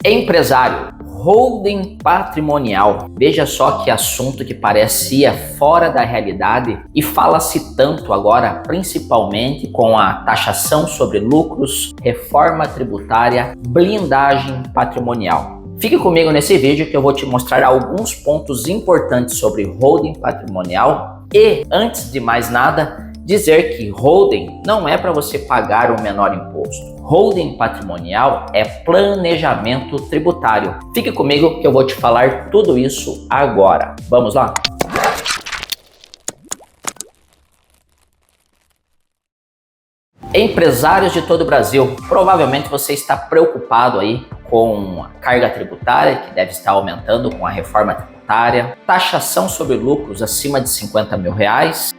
Empresário, holding patrimonial. Veja só que assunto que parecia fora da realidade e fala-se tanto agora, principalmente com a taxação sobre lucros, reforma tributária, blindagem patrimonial. Fique comigo nesse vídeo que eu vou te mostrar alguns pontos importantes sobre holding patrimonial e, antes de mais nada, dizer que holding não é para você pagar o menor imposto. Holding patrimonial é planejamento tributário. Fique comigo que eu vou te falar tudo isso agora. Vamos lá? Empresários de todo o Brasil, provavelmente você está preocupado aí com a carga tributária, que deve estar aumentando com a reforma tributária, taxação sobre lucros acima de R$50 mil.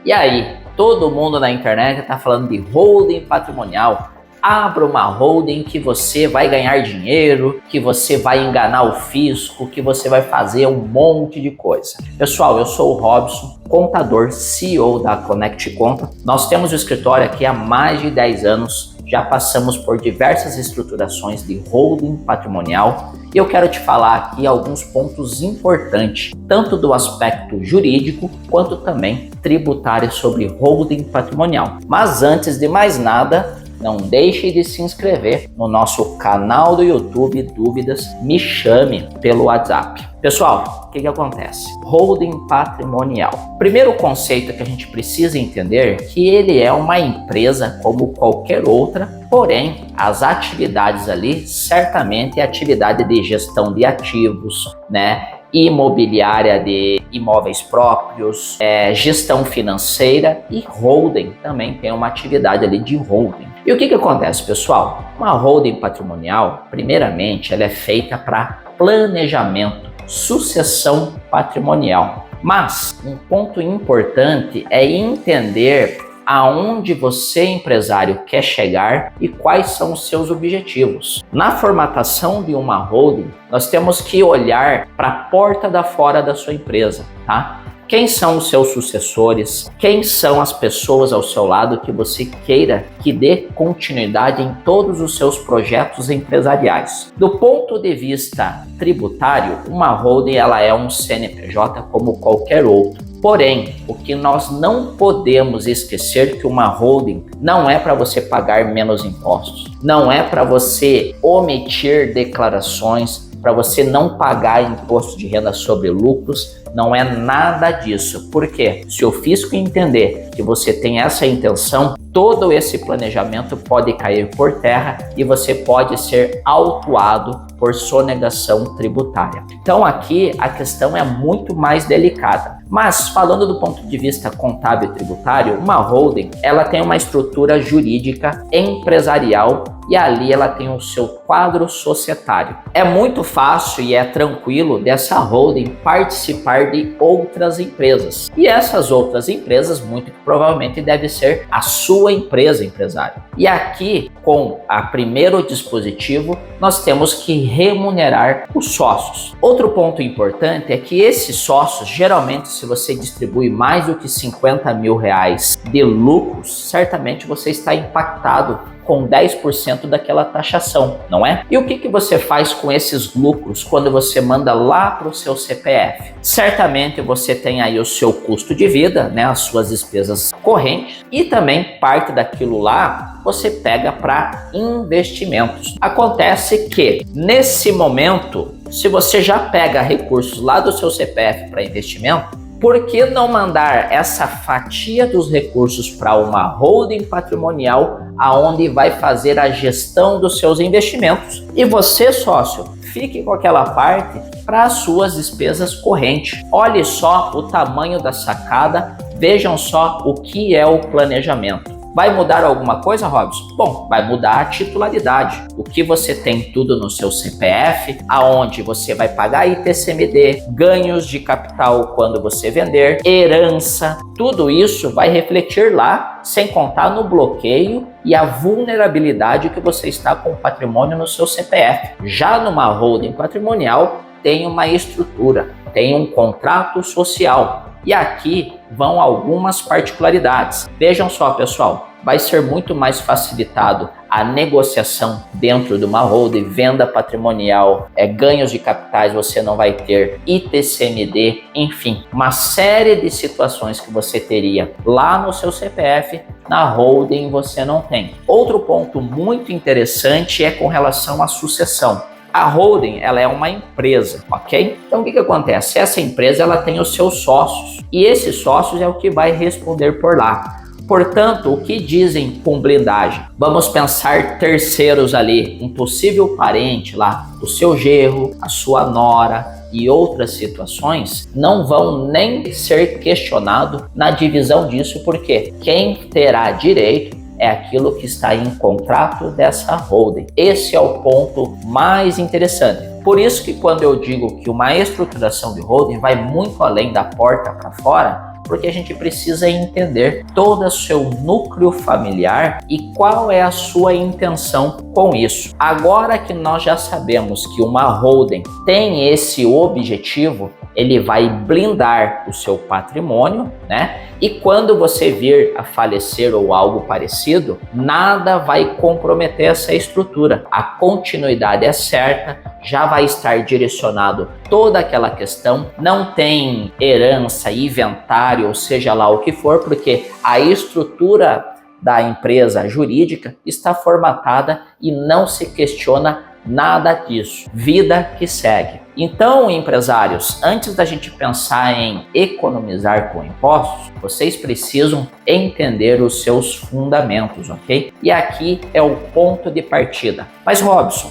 E aí, todo mundo na internet está falando de holding patrimonial. Abra uma holding que você vai ganhar dinheiro, que você vai enganar o fisco, que você vai fazer um monte de coisa. Pessoal, eu sou o Robson, contador, CEO da Connect Conta. Nós temos o escritório aqui há mais de 10 anos, já passamos por diversas estruturações de holding patrimonial e eu quero te falar aqui alguns pontos importantes, tanto do aspecto jurídico quanto também tributário sobre holding patrimonial. Mas antes de mais nada, não deixe de se inscrever no nosso canal do YouTube Dúvidas, me chame pelo WhatsApp. Pessoal, o que acontece? Holding patrimonial. Primeiro conceito que a gente precisa entender é que ele é uma empresa como qualquer outra, porém as atividades ali certamente é atividade de gestão de ativos, imobiliária de imóveis próprios, gestão financeira e holding também tem uma atividade ali de holding. E o que acontece, pessoal? Uma holding patrimonial, primeiramente, ela é feita para planejamento, sucessão patrimonial. Mas um ponto importante é entender aonde você, empresário, quer chegar e quais são os seus objetivos. Na formatação de uma holding, nós temos que olhar para a porta da fora da sua empresa, tá? Quem são os seus sucessores? Quem são as pessoas ao seu lado que você queira que dê continuidade em todos os seus projetos empresariais? Do ponto de vista tributário, uma holding ela é um CNPJ como qualquer outro. Porém, o que nós não podemos esquecer que uma holding não é para você pagar menos impostos, não é para você omitir declarações, para você não pagar imposto de renda sobre lucros, não é nada disso. Por quê? Se o fisco entender que você tem essa intenção, todo esse planejamento pode cair por terra e você pode ser autuado por sonegação tributária. Então aqui a questão é muito mais delicada. Mas falando do ponto de vista contábil e tributário, uma holding ela tem uma estrutura jurídica empresarial e ali ela tem o seu quadro societário. É muito fácil e é tranquilo dessa holding participar de outras empresas. E essas outras empresas muito provavelmente deve ser a sua empresa, empresário. E aqui, com a primeiro dispositivo, nós temos que remunerar os sócios. Outro ponto importante é que esses sócios, geralmente, se você distribui mais do que R$50 mil de lucros, certamente você está impactado com 10% daquela taxação, não é? E o que você faz com esses lucros quando você manda lá para o seu CPF? Certamente você tem aí o seu custo de vida, as suas despesas correntes e também parte daquilo lá você pega para investimentos. Acontece que nesse momento, se você já pega recursos lá do seu CPF para investimento, por que não mandar essa fatia dos recursos para uma holding patrimonial aonde vai fazer a gestão dos seus investimentos? E você, sócio, fique com aquela parte para as suas despesas correntes. Olhe só o tamanho da sacada, vejam só o que é o planejamento. Vai mudar alguma coisa, Robson? Bom, vai mudar a titularidade. O que você tem tudo no seu CPF, aonde você vai pagar ITCMD, ganhos de capital quando você vender, herança, tudo isso vai refletir lá, sem contar no bloqueio e a vulnerabilidade que você está com o patrimônio no seu CPF. Já numa holding patrimonial, tem uma estrutura, tem um contrato social. E aqui vão algumas particularidades. Vejam só, pessoal, vai ser muito mais facilitado a negociação dentro de uma holding, venda patrimonial, ganhos de capitais você não vai ter, ITCMD, enfim, uma série de situações que você teria lá no seu CPF, na holding você não tem. Outro ponto muito interessante é com relação à sucessão. A holding, ela é uma empresa, ok? Então o que acontece? Essa empresa ela tem os seus sócios e esses sócios é o que vai responder por lá. Portanto, o que dizem com blindagem? Vamos pensar terceiros ali, um possível parente lá, o seu genro, a sua nora e outras situações não vão nem ser questionados na divisão disso, porque quem terá direito é aquilo que está em contrato dessa holding. Esse é o ponto mais interessante. Por isso que quando eu digo que uma estruturação de holding vai muito além da porta para fora, porque a gente precisa entender todo o seu núcleo familiar e qual é a sua intenção com isso. Agora que nós já sabemos que uma holding tem esse objetivo, ele vai blindar o seu patrimônio, né? E quando você vir a falecer ou algo parecido, nada vai comprometer essa estrutura. A continuidade é certa, já vai estar direcionado toda aquela questão, não tem herança, inventário, ou seja lá o que for, porque a estrutura da empresa jurídica está formatada e não se questiona nada disso. Vida que segue. Então, empresários, antes da gente pensar em economizar com impostos, vocês precisam entender os seus fundamentos, ok? E aqui é o ponto de partida. Mas, Robson,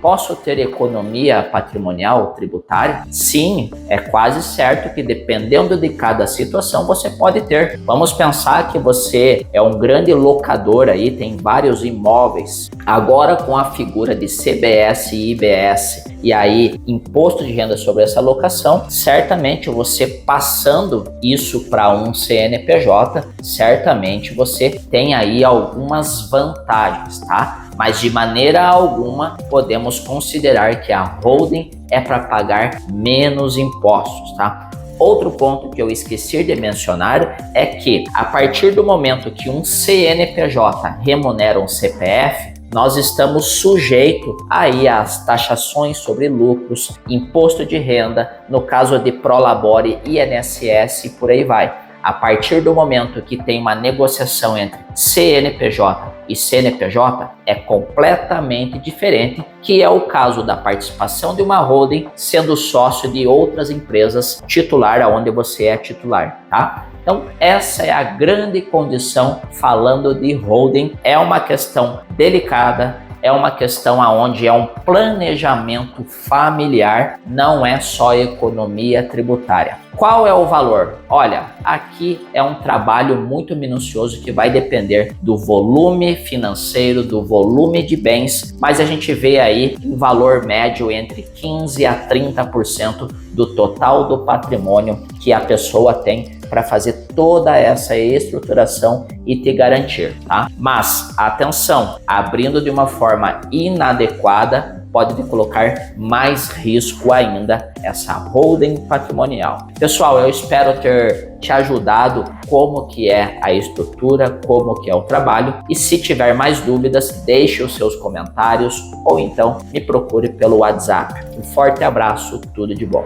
posso ter economia patrimonial tributária? Sim, é quase certo que dependendo de cada situação você pode ter. Vamos pensar que você é um grande locador aí, tem vários imóveis. Agora com a figura de CBS e IBS, e aí imposto de renda sobre essa locação, certamente você passando isso para um CNPJ, certamente você tem aí algumas vantagens, tá? Mas de maneira alguma podemos considerar que a holding é para pagar menos impostos, tá? Outro ponto que eu esqueci de mencionar é que a partir do momento que um CNPJ remunera um CPF, nós estamos sujeitos aí às taxações sobre lucros, imposto de renda, no caso de Prolabore, INSS e por aí vai. A partir do momento que tem uma negociação entre CNPJ e CNPJ, é completamente diferente, que é o caso da participação de uma holding sendo sócio de outras empresas titular, onde você é titular, tá? Então, essa é a grande condição falando de holding. É uma questão delicada, é uma questão onde é um planejamento familiar, não é só economia tributária. Qual é o valor? Olha, aqui é um trabalho muito minucioso que vai depender do volume financeiro, do volume de bens, mas a gente vê aí um valor médio entre 15% a 30% do total do patrimônio que a pessoa tem para fazer toda essa estruturação e te garantir, tá? Mas, atenção, abrindo de uma forma inadequada, pode te colocar mais risco ainda essa holding patrimonial. Pessoal, eu espero ter te ajudado como que é a estrutura, como que é o trabalho, e se tiver mais dúvidas, deixe os seus comentários ou então me procure pelo WhatsApp. Um forte abraço, tudo de bom.